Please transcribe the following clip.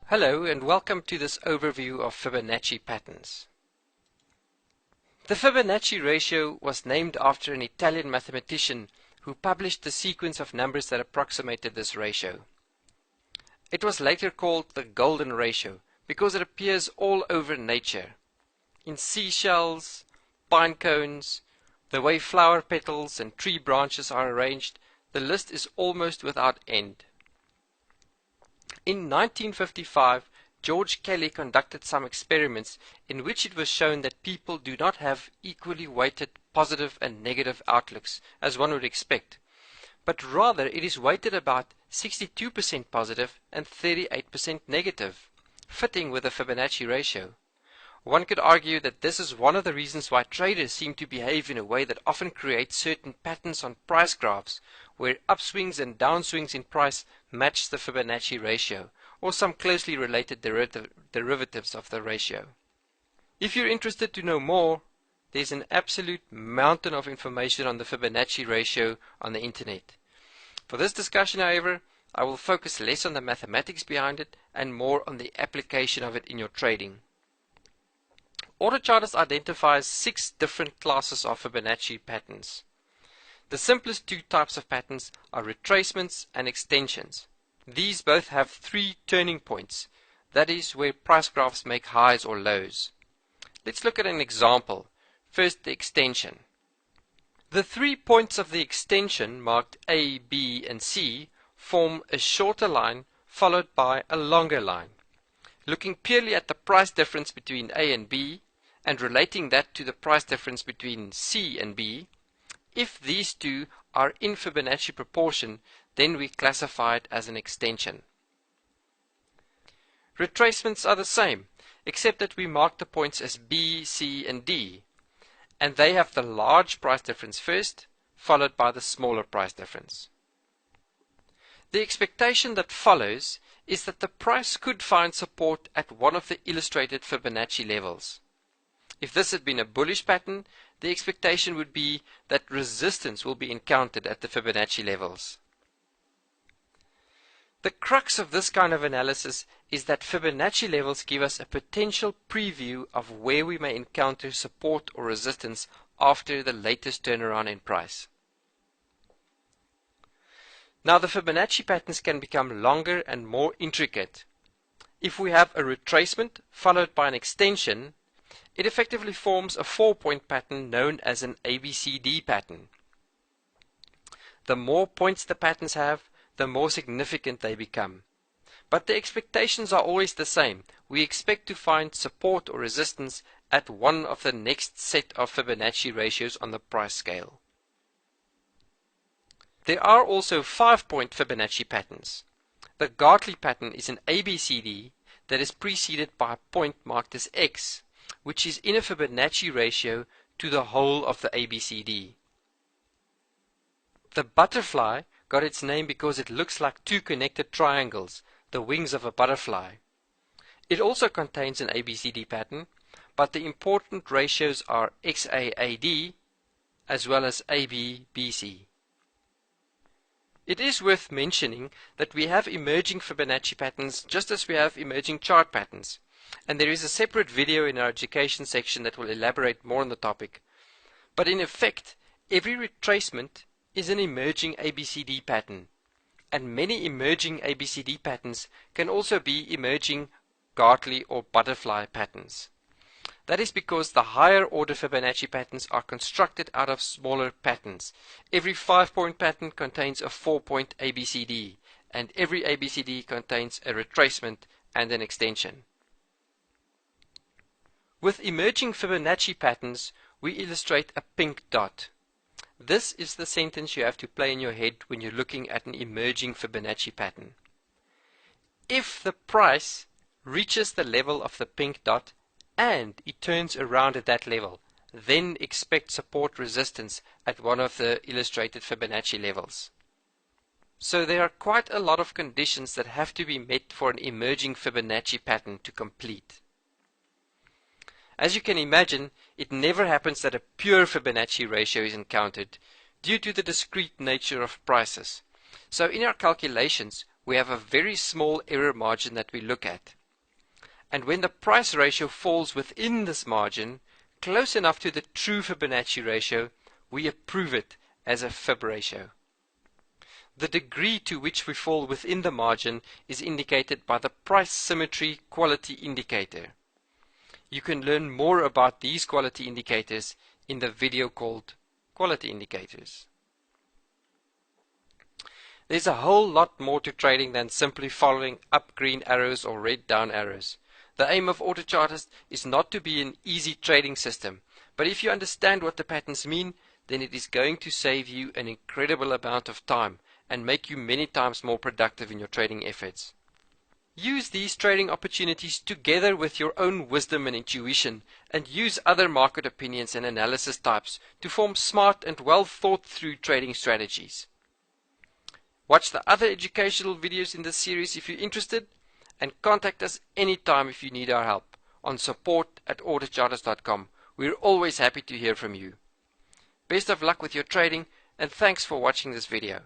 Hello and welcome to this overview of Fibonacci patterns. The Fibonacci ratio was named after an Italian mathematician who published the sequence of numbers that approximated this ratio. It was later called the golden ratio because it appears all over nature. In seashells, pine cones, the way flower petals and tree branches are arranged, the list is almost without end. In 1955, George Kelly conducted some experiments in which it was shown that people do not have equally weighted positive and negative outlooks, as one would expect, but rather it is weighted about 62% positive and 38% negative, fitting with the Fibonacci ratio. One could argue that this is one of the reasons why traders seem to behave in a way that often creates certain patterns on price graphs, where upswings and downswings in price match the Fibonacci ratio, or some closely related derivatives of the ratio. If you're interested to know more, there's an absolute mountain of information on the Fibonacci ratio on the internet. For this discussion, however, I will focus less on the mathematics behind it and more on the application of it in your trading. AutoChartist identifies 6 different classes of Fibonacci patterns. The simplest 2 types of patterns are retracements and extensions. These both have 3 turning points, that is, where price graphs make highs or lows. Let's look at an example. First, the extension. The 3 points of the extension, marked A, B, and C, form a shorter line followed by a longer line. Looking purely at the price difference between A and B, and relating that to the price difference between C and B, if these two are in Fibonacci proportion, then we classify it as an extension. Retracements are the same, except that we mark the points as B, C, and D, and they have the large price difference first, followed by the smaller price difference. The expectation that follows is that the price could find support at one of the illustrated Fibonacci levels. If this had been a bullish pattern, the expectation would be that resistance will be encountered at the Fibonacci levels. The crux of this kind of analysis is that Fibonacci levels give us a potential preview of where we may encounter support or resistance after the latest turnaround in price. Now the Fibonacci patterns can become longer and more intricate. If we have a retracement followed by an extension, it effectively forms a 4-point pattern known as an ABCD pattern. The more points the patterns have, the more significant they become. But the expectations are always the same. We expect to find support or resistance at one of the next set of Fibonacci ratios on the price scale. There are also 5-point Fibonacci patterns. The Gartley pattern is an ABCD that is preceded by a point marked as X, which is in a Fibonacci ratio to the whole of the ABCD. The butterfly got its name because it looks like 2 connected triangles, the wings of a butterfly. It also contains an ABCD pattern, but the important ratios are XAAD as well as ABBC. It is worth mentioning that we have emerging Fibonacci patterns just as we have emerging chart patterns, and there is a separate video in our education section that will elaborate more on the topic. But in effect, every retracement is an emerging ABCD pattern, and many emerging ABCD patterns can also be emerging Gartley or butterfly patterns. That is because the higher order Fibonacci patterns are constructed out of smaller patterns. Every 5-point pattern contains a 4-point ABCD, and every ABCD contains a retracement and an extension. With emerging Fibonacci patterns, we illustrate a pink dot. This is the sentence you have to play in your head when you're looking at an emerging Fibonacci pattern. If the price reaches the level of the pink dot and it turns around at that level, then expect support resistance at one of the illustrated Fibonacci levels. So there are quite a lot of conditions that have to be met for an emerging Fibonacci pattern to complete. As you can imagine, it never happens that a pure Fibonacci ratio is encountered due to the discrete nature of prices. So in our calculations, we have a very small error margin that we look at. and when the price ratio falls within this margin, close enough to the true Fibonacci ratio, we approve it as a fib ratio. The degree to which we fall within the margin is indicated by the price symmetry quality indicator. You can learn more about these quality indicators in the video called Quality Indicators. There's a whole lot more to trading than simply following up green arrows or red down arrows. The aim of AutoChartist is not to be an easy trading system, but if you understand what the patterns mean, then it is going to save you an incredible amount of time and make you many times more productive in your trading efforts. Use these trading opportunities together with your own wisdom and intuition, and use other market opinions and analysis types to form smart and well thought through trading strategies. Watch the other educational videos in this series if you're interested, and contact us anytime if you need our help on support@autochartist.com. We're always happy to hear from you. Best of luck with your trading, and thanks for watching this video.